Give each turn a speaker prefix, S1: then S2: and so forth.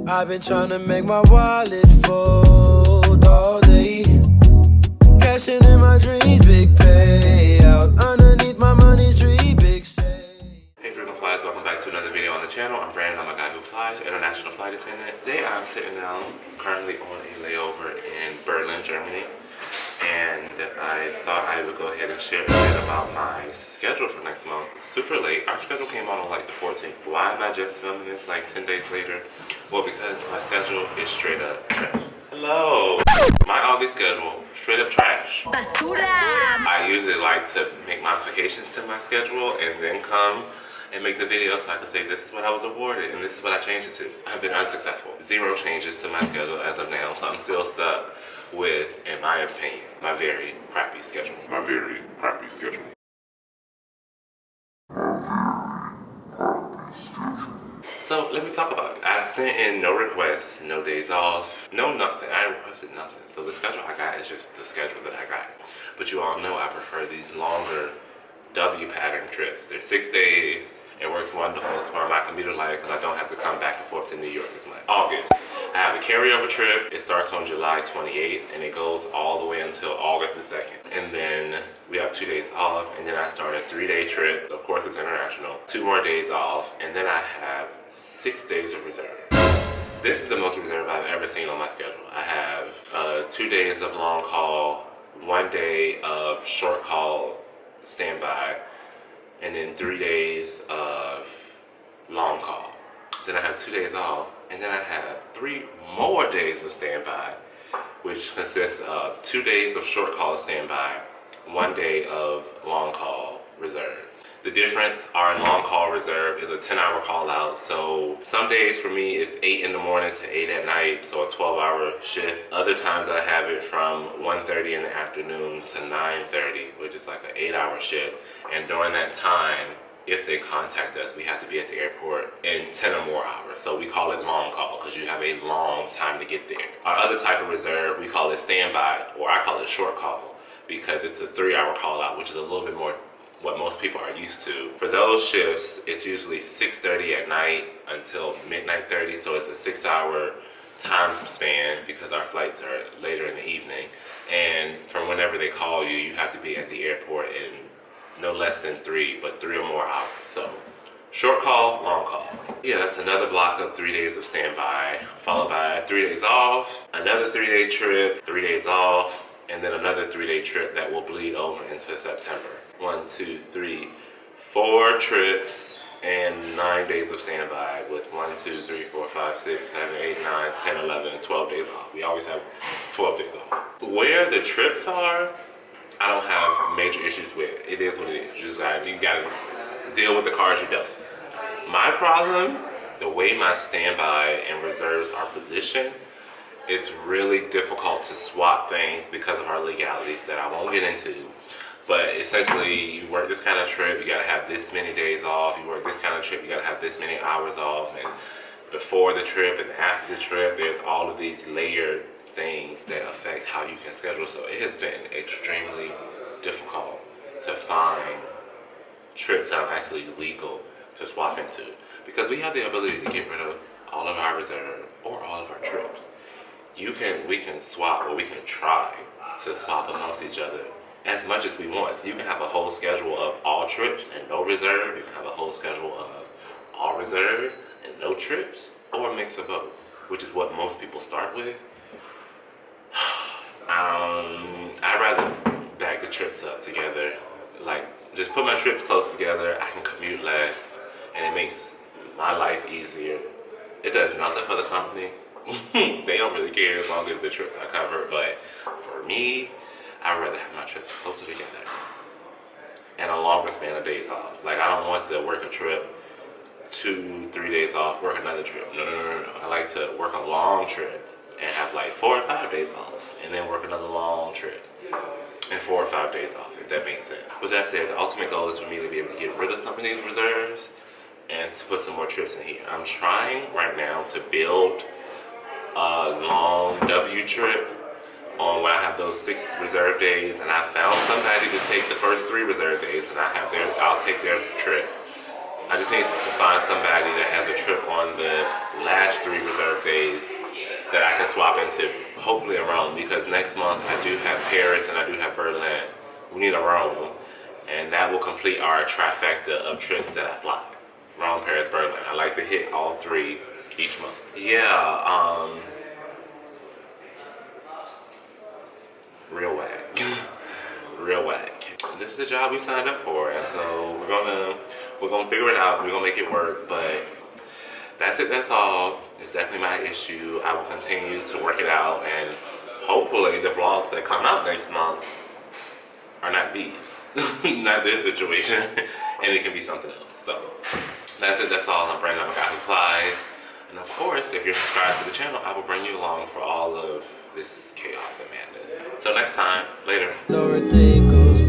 S1: I've been trying to make my wallet fold all day. Cashing in my dreams, big payout. Underneath my money tree, big shade.
S2: Hey frequent flyers, welcome back to another video on the channel. I'm Brandon, I'm a guy who flies, international flight attendant. Today I'm sitting down, currently on a layover in Berlin, Germany. And I thought I would go ahead and share a bit about my schedule for next month. Super late. Our schedule came out on like the 14th. Why am I just filming this like 10 days later? Well, because my schedule is straight up trash. Hello! My August schedule, straight up trash. Basura! I usually like to make modifications to my schedule and then come and make the video so I can say this is what I was awarded and this is what I changed it to. I've been unsuccessful. Zero changes to my schedule as of now, so I'm still stuck with, in my opinion, my very crappy schedule. So let me talk about it. I sent in no requests, no days off, no nothing. I requested nothing. So the schedule I got is just the schedule that I got. But you all know I prefer these longer W pattern trips. They're 6 days. It works wonderful as far as my commuter life because I don't have to come back and forth to New York as much. August, I have a carryover trip. It starts on July 28th and it goes all the way until August the 2nd. And then we have 2 days off and then I start a 3-day trip. Of course it's international. 2 more days off and then I have 6 days of reserve. This is the most reserve I've ever seen on my schedule. I have 2 days of long call, 1 day of short call standby, and then 3 days of long call. Then I have 2 days off, and then I have 3 more days of standby, which consists of 2 days of short call standby, 1 day of long call reserve. The difference, our long call reserve is a 10-hour call out. So some days for me it's 8 in the morning to 8 at night, so a 12-hour shift. Other times I have it from 1:30 in the afternoon to 9:30, which is like an 8-hour shift. And during that time, if they contact us, we have to be at the airport in 10 or more hours. So we call it long call because you have a long time to get there. Our other type of reserve, we call it standby, or I call it short call because it's a 3-hour call out, which is a little bit more what most people are used to. For those shifts, it's usually 6:30 at night until midnight 30, so it's a 6-hour time span because our flights are later in the evening. And from whenever they call you, you have to be at the airport in no less than 3 or more hours. So short call, long call. Yeah, that's another block of 3 days of standby, followed by 3 days off, another 3-day trip, 3 days off, and then another 3-day trip that will bleed over into September. 1, 2, 3, 4 trips and 9 days of standby with 1, 2, 3, 4, 5, 6, 7, 8, 9, 10, 11, 12 days off. We always have 12 days off. Where the trips are, I don't have major issues with. It is what it is. You gotta deal with the cards you dealt. My problem, the way my standby and reserves are positioned, it's really difficult to swap things because of our legalities that I won't get into. But essentially, you work this kind of trip, you gotta have this many days off. You work this kind of trip, you gotta have this many hours off. And before the trip and after the trip, there's all of these layered things that affect how you can schedule. So it has been extremely difficult to find trips that are actually legal to swap into. Because we have the ability to get rid of all of our reserve or all of our trips. We can swap, or we can try to swap amongst each other as much as we want. So you can have a whole schedule of all trips and no reserve. You can have a whole schedule of all reserve and no trips, or a mix of both, which is what most people start with. I'd rather bag the trips up together. Like, just put my trips close together. I can commute less, and it makes my life easier. It does nothing for the company. They don't really care as long as the trips are covered, but for me, I'd rather have my trips closer together and a longer span of days off. Like, I don't want to work a trip, 2, 3 days off, work another trip. No. I like to work a long trip and have like 4 or 5 days off, and then work another long trip and 4 or 5 days off, if that makes sense. With that said, the ultimate goal is for me to be able to get rid of some of these reserves and to put some more trips in here. I'm trying right now to build a long W trip on when I have those 6 reserve days, and I found somebody to take the first 3 reserve days, and I'll take their trip. I just need to find somebody that has a trip on the last 3 reserve days hopefully a Rome, because next month I do have Paris and I do have Berlin. We need a Rome, and that will complete our trifecta of trips that I fly. Rome, Paris, Berlin. I like to hit all 3 each month. Yeah, real whack. Real whack. This is the job we signed up for, and so we're gonna figure it out. We're gonna make it work, but that's it. That's all. It's definitely my issue. I will continue to work it out, and hopefully the vlogs that come out next month are not these, not this situation, and it can be something else. So that's it. That's all. I'm Brandon, I'm a guy who flies, and of course, if you're subscribed to the channel, I will bring you along for all of this chaos and madness. So next time, later.
S1: Everything goes